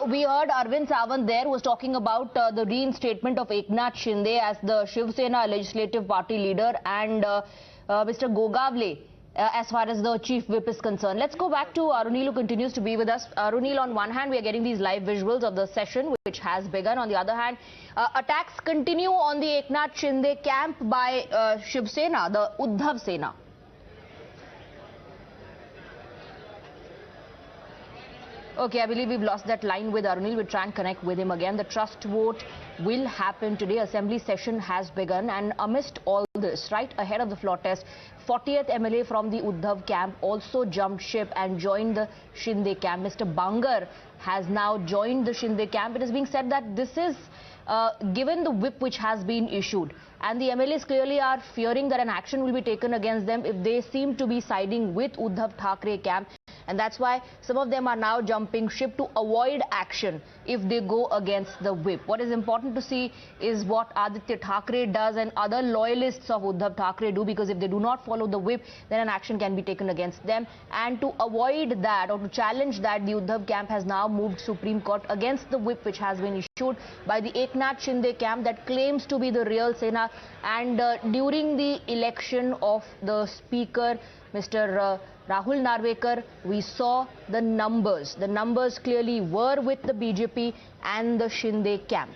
So we heard Arvind Sawant there was talking about the reinstatement of Eknath Shinde as the Shiv Sena legislative party leader and Mr. Gogavle as far as the chief whip is concerned. Let's go back to Arunil, who continues to be with us. Arunil, on one hand, we are getting these live visuals of the session which has begun. On the other hand, attacks continue on the Eknath Shinde camp by Shiv Sena, the Uddhav Sena. Okay, I believe we've lost that line with Arunil. We'll try and connect with him again. The trust vote will happen today. Assembly session has begun, and amidst all this, right ahead of the floor test, 40th MLA from the Uddhav camp also jumped ship and joined the Shinde camp. Mr. Bangar has now joined the Shinde camp. It is being said that this is given the whip which has been issued, and the MLAs clearly are fearing that an action will be taken against them if they seem to be siding with Uddhav Thackeray camp. And that's why some of them are now jumping ship to avoid action if they go against the whip. What is important to see is what Aaditya Thackeray does and other loyalists of Uddhav Thackeray do, because if they do not follow the whip, then an action can be taken against them. And to avoid that, or to challenge that, the Uddhav camp has now moved Supreme Court against the whip which has been issued by the Eknath Shinde camp that claims to be the real Sena. And during the election of the speaker, Mr. Rahul Nawekar, we saw the numbers. The numbers clearly were with the BJP and the Shinde camp.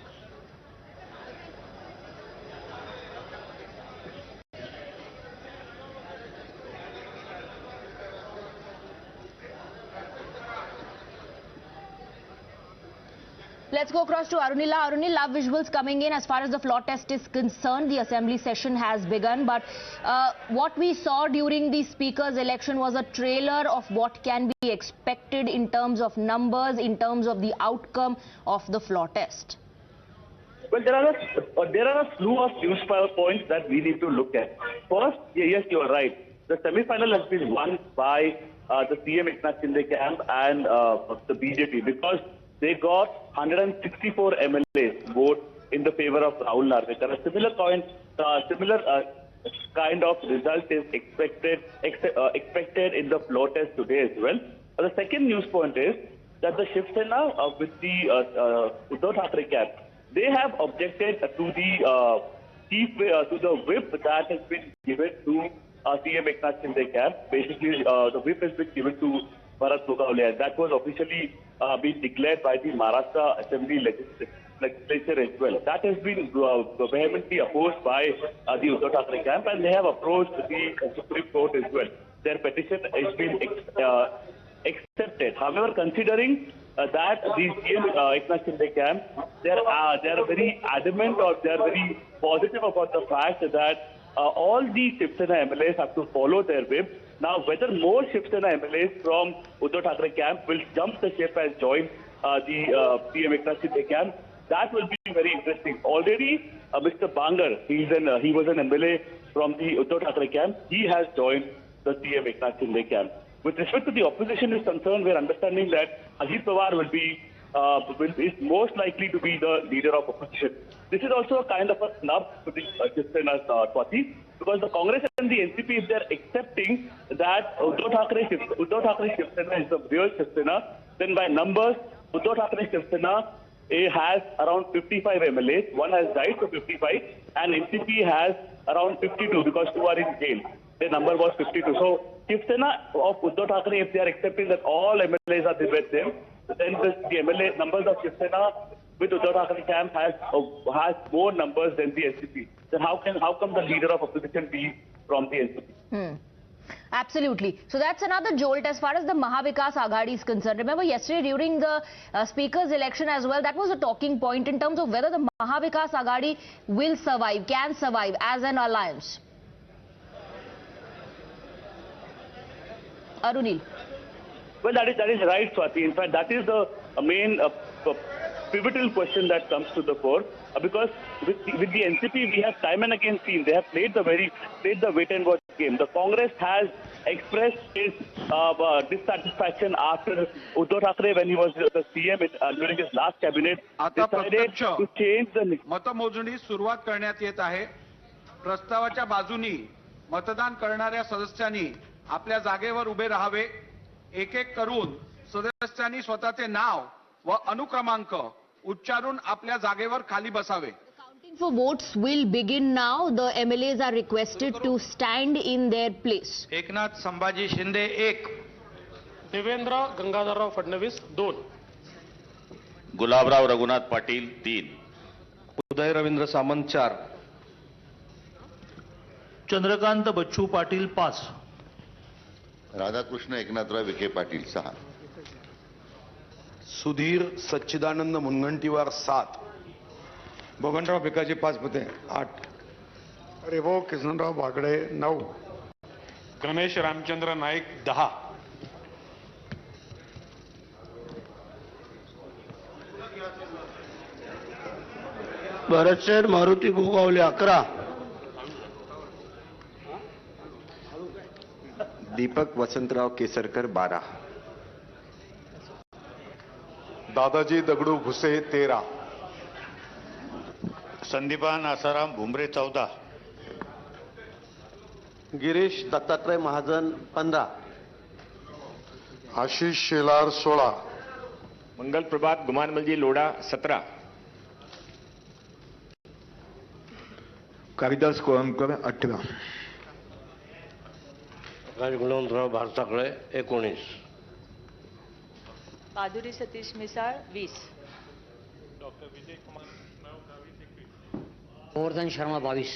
Let's go across to Arunila. Arunil, live visuals coming in as far as the floor test is concerned. The assembly session has begun, but what we saw during the speaker's election was a trailer of what can be expected in terms of numbers, in terms of the outcome of the floor test. Well, there are a slew of newspaper points that we need to look at. First, yes, you are right. The semi-final has been won by the CM Eknath Shinde camp and the BJP, because they got 164 MLAs vote in the favor of Rahul Nawekar. A similar kind of result is expected in the floor test today as well. The second news point is that the Shiv Sena with the Uddhav Thackeray camp, they have objected to the whip that has been given to CM Eknath Shinde camp. Basically, the whip has been given to Gogavle. That was officially been declared by the Maharashtra Assembly legislature as well. That has been vehemently opposed by the Uddhav Thackeray camp, and they have approached the Supreme Court as well. Their petition has been accepted. However, considering that the CM Eknath Shinde camp, they are very adamant, or they are very positive about the fact that all the Shiv Sena MLAs have to follow their whip. Now, whether more Shiv Sena MLAs from Uddhav Thackeray camp will jump the ship and join the CM Eknath Shinde camp, that will be very interesting. Already, Mr. Bangar, he was an MLA from the Uddhav Thackeray camp. He has joined the CM Eknath Shinde camp. With respect to the opposition is concerned, we are understanding that Ajit Pawar is most likely to be the leader of opposition. This is also a kind of a snub to the Shiv Sena's party, because the Congress and the NCP, if they are accepting that Uddhav Thackeray Shiv Sena is the real Shiv Sena, then by numbers, Uddhav Thackeray Shiv Sena has around 55 MLAs. One has died, so 55, and NCP has around 52 because 2 are in jail. The number was 52. So Shiv Sena of Uddhav Thackeray, if they are accepting that all MLAs are with them, then the MLA numbers of Shiv Sena with Uddhav Thackeray camp has more numbers than the NCP. Then how come the leader of opposition be from the NCP? Absolutely. So that's another jolt as far as the Mahavikas Aghadi is concerned. Remember yesterday during the speaker's election as well, that was a talking point in terms of whether the Mahavikas Aghadi will survive, can survive as an alliance. Arunil. Well, that is right, Swati. In fact, that is the main pivotal question that comes to the fore, because with the NCP, we have time and again seen they have played the wait and watch game. The Congress has expressed its dissatisfaction after Uddhav Thackeray, when he was the CM during his last cabinet, decided to change the मतमोजणी सुरुवात करण्यात येत आहे. प्रस्तावाच्या बाजूनी मतदान करणाऱ्या सदस्यांनी आपल्या जागेवर उभे राहावे. एक एक करून सदस्यांनी स्वतःचे नाव व अनुक्रमांक उच्चारून आपल्या जागेवर खाली बसावे. Counting for votes will begin now. The MLAs are requested to stand in their place. Eknath Sambhaji Shinde 1, Devendra Gangadharrao Fadnavis 2, Gulabrao Raghunath Patil 3, उदय रवींद्र सामंत 4, चंद्रकांत बच्चू पाटील 5, राधाकृष्ण एकनाथराव विखे पाटील 6, सुधीर सच्चिदानंद मुनगंटीवार 7, बबनराव भिकाजी 5 पुते 8, रेवो किसनराव बागडे 9, गणेश रामचंद्र नाईक 10, भरतशेठ मारुती गोगावले 11, दीपक वसंतराव केसरकर 12, दादाजी दगडू भुसे 13, संदीपान आसाराम भुमरे 14, गिरीश दत्तात्रय महाजन 15, आशिष शेलार 16, मंगल प्रभात गुमानमलजी लोढ़ा 17, कालिदास कोळंबकर 18, गुणवंतराव भारताकडे 19, माधुरी सतीश मिसाळ 20, गोवर्धन शर्मा 22,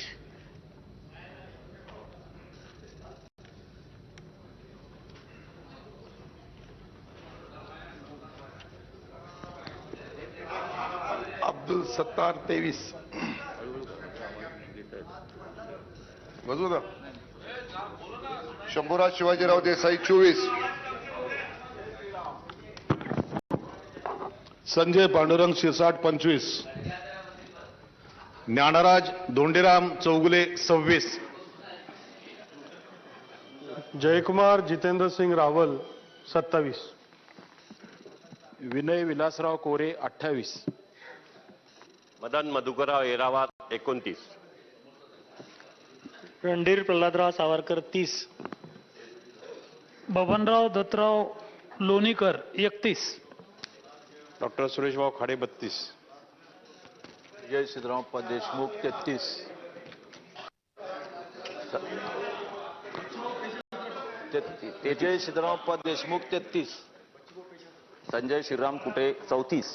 अब्दुल सत्तार 23, शंभूराज शिवाजीराव देसाई 24, संजय पांडुरंग शिरसाट 25, ज्ञानराज धोंडीराम चौगुले 26, जयकुमार जितेंद्र सिंग रावल 27, विनय विलासराव कोरे 28, मदन मधुकरराव येरावार 29, रणधीर प्रल्हादराव सावरकर 30, बबनराव दत्तराव लोणीकर 31, डॉक्टर सुरेशभाऊ खाडे 32, विजय सिद्धराम देशमुख 33, विजय सिद्धराम देशमुख 33, संजय श्रीराम कुटे 34,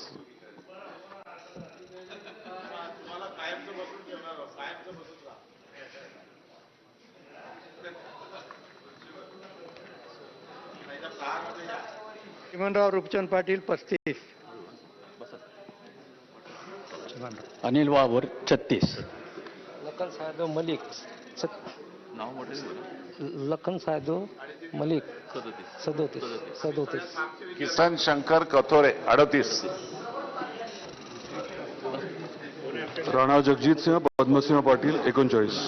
चिमनराव रूपचंद पाटील 35, अनिल वावर 36, लखन सायदो मलिक लखन सायदो मलिक 37, किसन शंकर कथोरे 38, राणा जगजीत सिंह पद्मसिंह पाटील 39,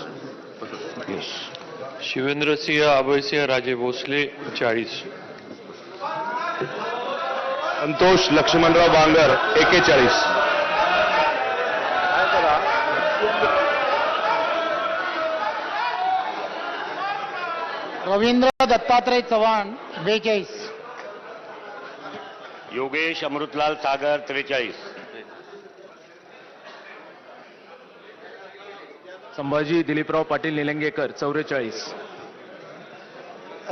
शिवेंद्र सिंह अभयसिंह राजे भोसले 40, संतोष लक्ष्मणराव बांगर 41, रवींद्र दत्तात्रय चव्हाण 42, योगेश अमृतलाल सागर 43, संभाजी दिलीपराव पाटील निलंगेकर 44,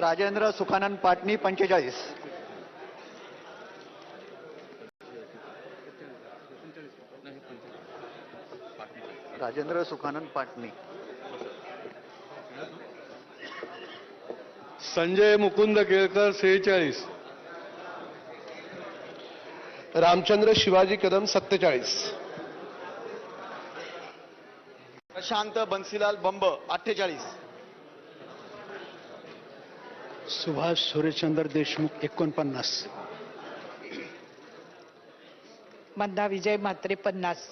राजेंद्र सुखानंद पाटणी 45, राजेंद्र सुखानंद पाटणी, संजय मुकुंद केळकर 46, रामचंद्र शिवाजी कदम 47, प्रशांत बन्सीलाल बंब 48, सुभाष सूर्यचंद्र देशमुख 49, मंदा विजय म्हात्रे 50,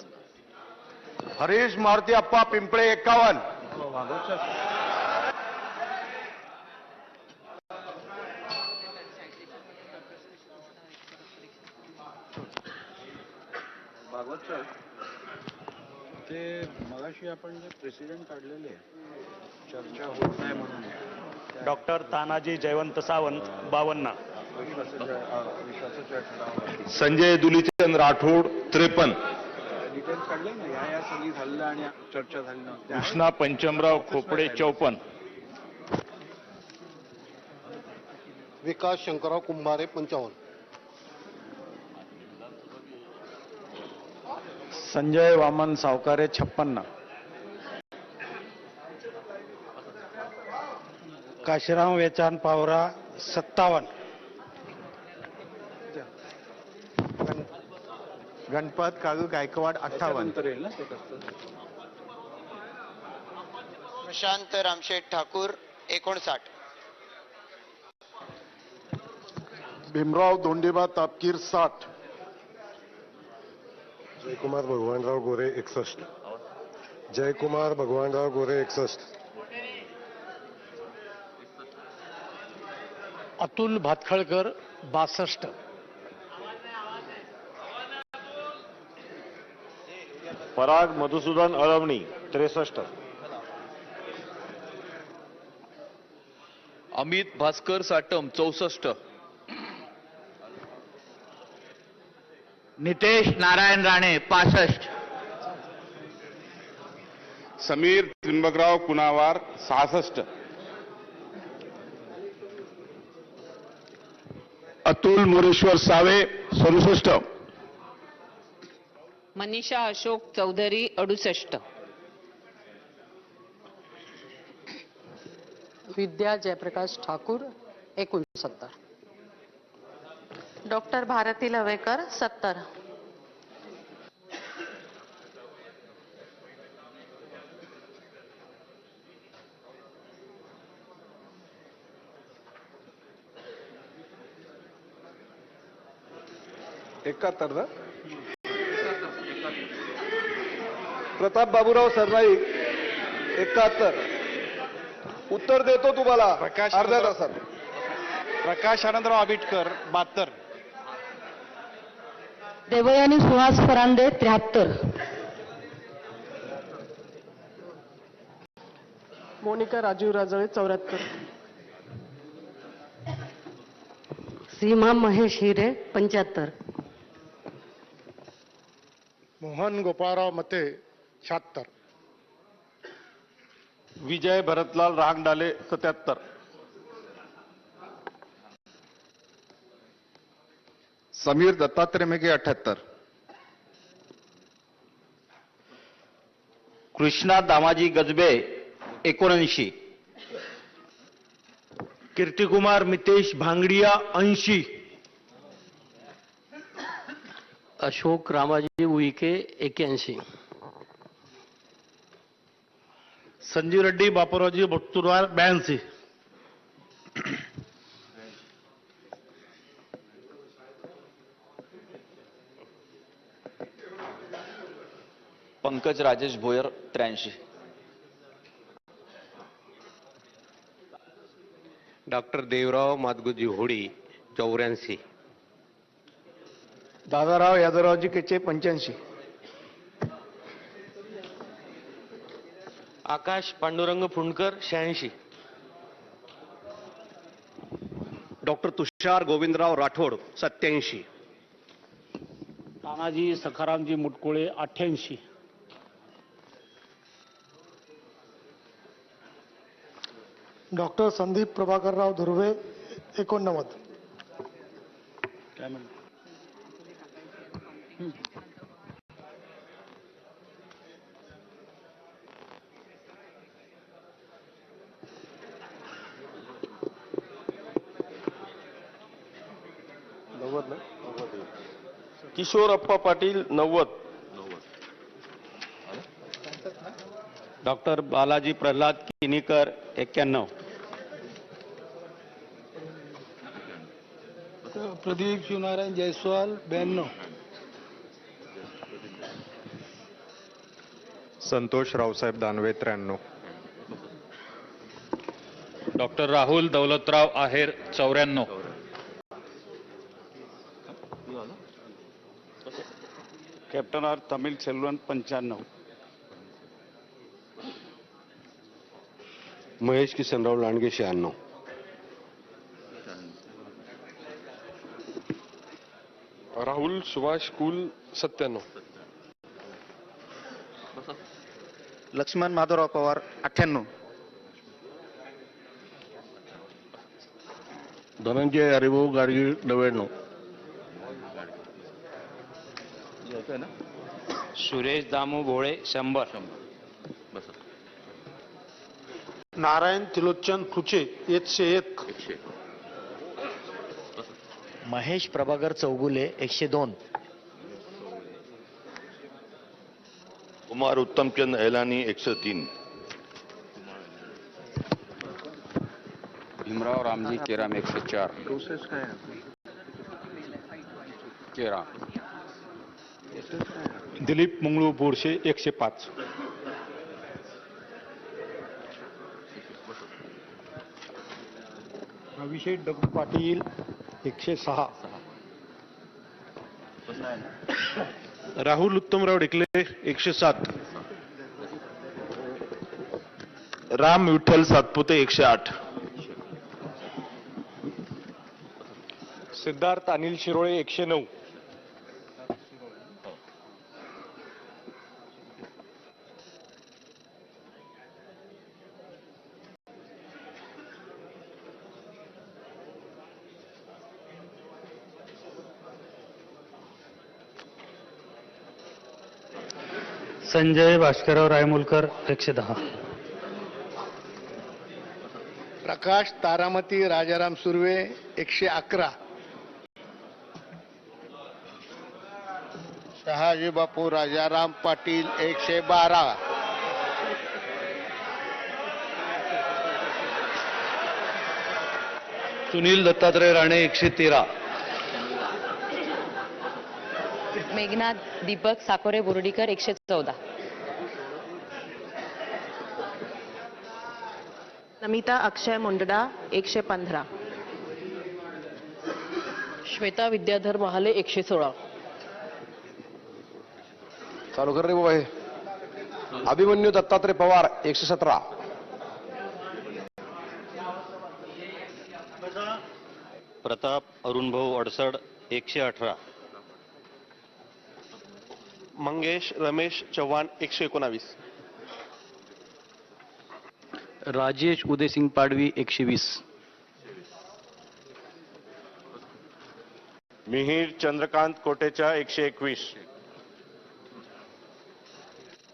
हरीश मारुती अप्पा पिंपळे 51, ते मगाशी आपण जे प्रेसिडेंट काढलेले चर्चा होत नाही म्हणून डॉक्टर तानाजी जयवंत सावंत 52, संजय दुलीचंद राठोड 53, डिटेल्स काढले ना या सगळी झालं आणि चर्चा झाली नव्हती. कृष्णा पंचमराव खोपडे 54, विकास शंकरराव कुंभारे 55, संजय वामन सावकारे 56, काशीराम वेचान पावरा 57, गणपत काळू गायकवाड 58, नंतर येईल ना ते कसं. प्रशांत रामशेठ ठाकूर 59, भीमराव धोंडेबा तापकीर 60, जयकुमार भगवानराव गोरे 61, जयकुमार भगवानराव गोरे 61, अतुल भातखळकर 62, पराग मधुसूदन अळवणी 63, अमित भास्कर साटम 64, नितेश नारायण राणे 65, समीर त्रिंबकराव कुणावार 66, अतुल मोरेश्वर सावे 67, मनीषा अशोक चौधरी 68, विद्या जयप्रकाश ठाकूर 69, डॉक्टर भारती नवेकर 70, प्रताप बाबूराव सरनाईक 71. उत्तर देतो तुम्हाला अर्ध्या तासात. प्रकाश आनंदराव आबिटकर 72, देवयानी सुहास फरांदे 73, मोनिका राजीव राजळे 74, सीमा महेश हिरे 75, मोहन गोपाळराव मते 76, विजय भरतलाल राहंगडाले 77, समीर दत्तात्रय मेघे 78, कृष्णा दामाजी गजबे 79, कीर्तिकुमार मितेश भांगडिया 80, अशोक रामाजी उईके 81, संजीव रेड्डी बापूरावजी बट्टुरवार 82, पंकज राजेश भोयर 83, डॉक्टर देवराव मादगुजी होडी 84, दादाराव यादवरावजी केचे 85, आकाश पांडुरंग फुंडकर 86, डॉक्टर तुषार Govindrao Rathod 87, Tanaji सखारामजी Mutkule 88, doctor Sandeep Prabhakar Rao Dhurve 89, Kishorappa Patil 90, doctor Balaji Pralhad Kinikar 91, Pradeep Shivnarayan Jaiswal 92, Santosh Raosaheb Danve 93, doctor Rahul Daulatrao आहेर 94, कॅप्टन आर तमिल सेल्वन 95, महेश किसनराव लांडगे 96, राहुल सुभाष कुल 97. लक्ष्मण माधवराव पवार 98. धनंजय हरिभाऊ गाडगीळ 99. सुरेश दामू भोळे 100. नारायण त्रिलोचन खुचे 101. महेश प्रभाकर चौगुले 102. कुमार उत्तमचंद एलानी 103. भीमराव रामजी केराम 104. केराम. दिलीप मंगळू बोरशे 105. अभिषेक दगडू पाटील 106. राहुल उत्तमराव ढेकले 107. राम विठ्ठल सातपुते 108. सिद्धार्थ अनिल शिरोळे 109. संजय भास्करराव रायमुलकर 110. प्रकाश तारामती राजाराम सुर्वे 111. शहाजी बापू राजाराम पाटील 112. सुनील दत्तात्रय राणे 113. मेघनाथ दीपक साकोरे बोर्डीकर 114. नमिता अक्षय मुंडडा 115. श्वेता विद्याधर महाले 116. चालू कर रे बाबा हे. अभिमन्यू दत्तात्रय पवार 117. प्रताप अरुणभाऊ अडसड 118. मंगेश रमेश चव्हाण 119. राजेश उदयसिंग पाडवी 120. मिहीर चंद्रकांत कोटेचा 121.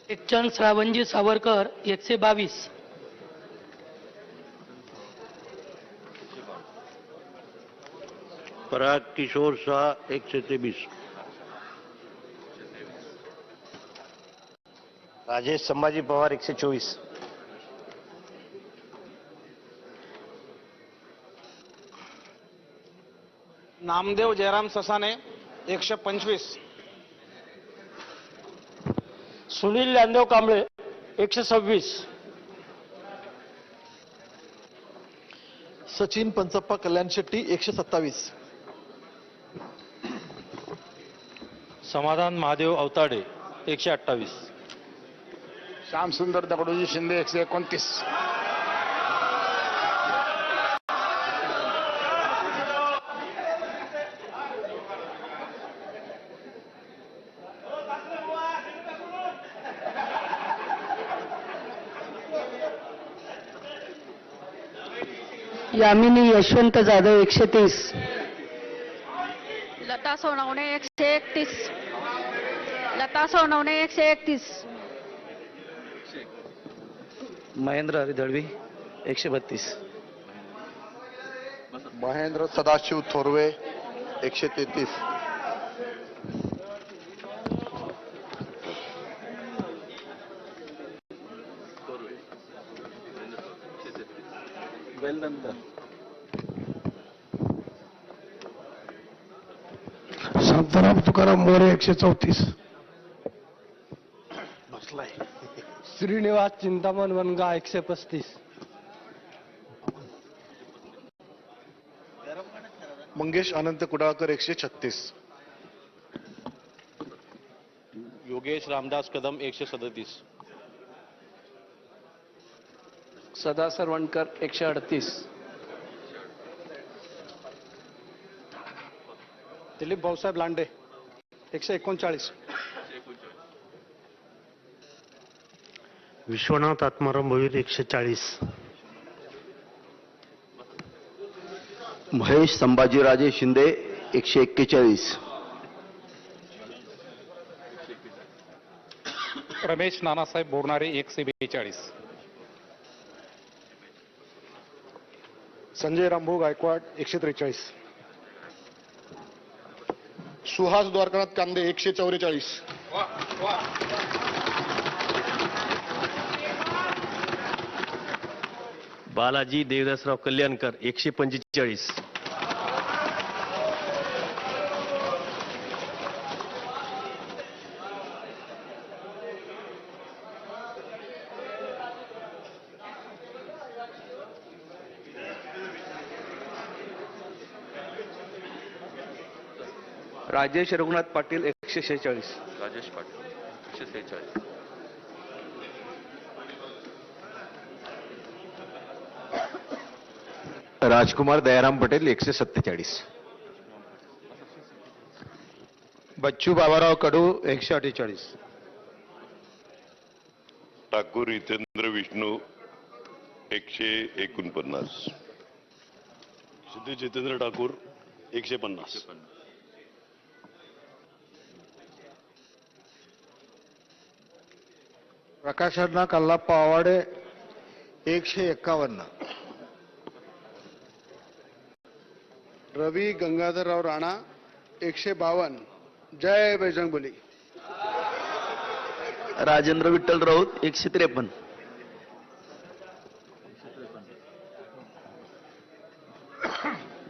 एकचंद श्रावणजी सावरकर 122. पराग किशोर शाह 123. राजेश संभाजी पवार 124. नामदेव जयराम ससाने 125. सुनील ज्ञानदेव कांबळे 126. सचिन पंचप्पा कल्याण शेट्टी 127. समाधान महादेव अवताडे 128. श्यामसुंदर दगडूजी शिंदे 129. यामिनी यशवंत जाधव 130. लता सोनवणे 131. लता सोनवणे 131. महेंद्र हरिधळवी 132. महेंद्र सदाशिव थोरवे 133. शांताराम तुकाराम मोरे 134. श्रीनिवास चिंतामण वनगा 135. मंगेश अनंत कुडाळकर 136. योगेश रामदास कदम 137. सदा सरवणकर 138. दिलीप भाऊसाहेब लांडे 139. विश्वनाथ आत्माराम भोईर 140. महेश संभाजीराजे शिंदे 141. रमेश नानासाहेब बोरणारे 142. संजय रामभाऊ गायकवाड 143. सुहास द्वारकानाथ कांदे 144. बालाजी देवदासराव कल्याणकर 145. राजेश रघुनाथ पाटील 146. राजेश पाटील 146. राजकुमार दयाराम पटेल 147. बच्चू बाबाराव कडू 148. ठाकूर हितेंद्र विष्णू 149. सिद्धी जितेंद्र ठाकूर 150. प्रकाश अण्णा कल्लाप्पा आवाडे 151. रवी गंगाधरराव राणा 152. जय बजरंगबली. राजेंद्र विठ्ठल राऊत 153.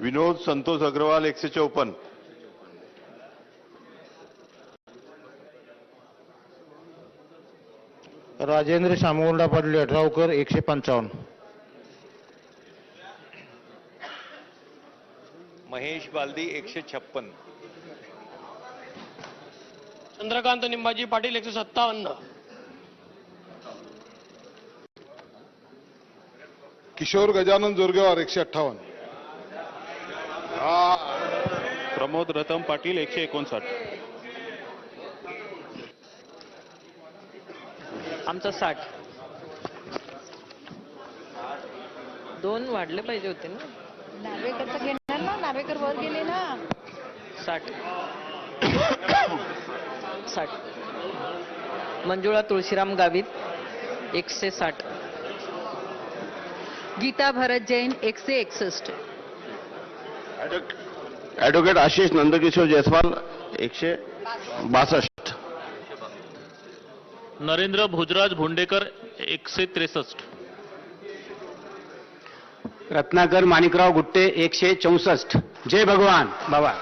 विनोद संतोष अग्रवाल 154. राजेंद्र श्यामगोंडा पाटील यड्रावकर 155. महेश बालदी 156. चंद्रकांत निंबाजी पाटील 157. किशोर गजानन जोरगेवार 158. प्रमोद रतन पाटील 159. आमचा 60. 2 वाढले पाहिजे होते ना. नार्वेकरचं घेणार ना, नार्वेकर वर गेले ना. 60. 60. मंजुळा तुळशीराम गावित 160. गीता भरत जैन 161. ॲडव्होकेट आशिष नंदकिशोर जयस्वाल 162. नरेंद्र भोजराज भोंडेकर 163. रत्नाकर माणिकराव गुट्टे 164. जय भगवान बाबा.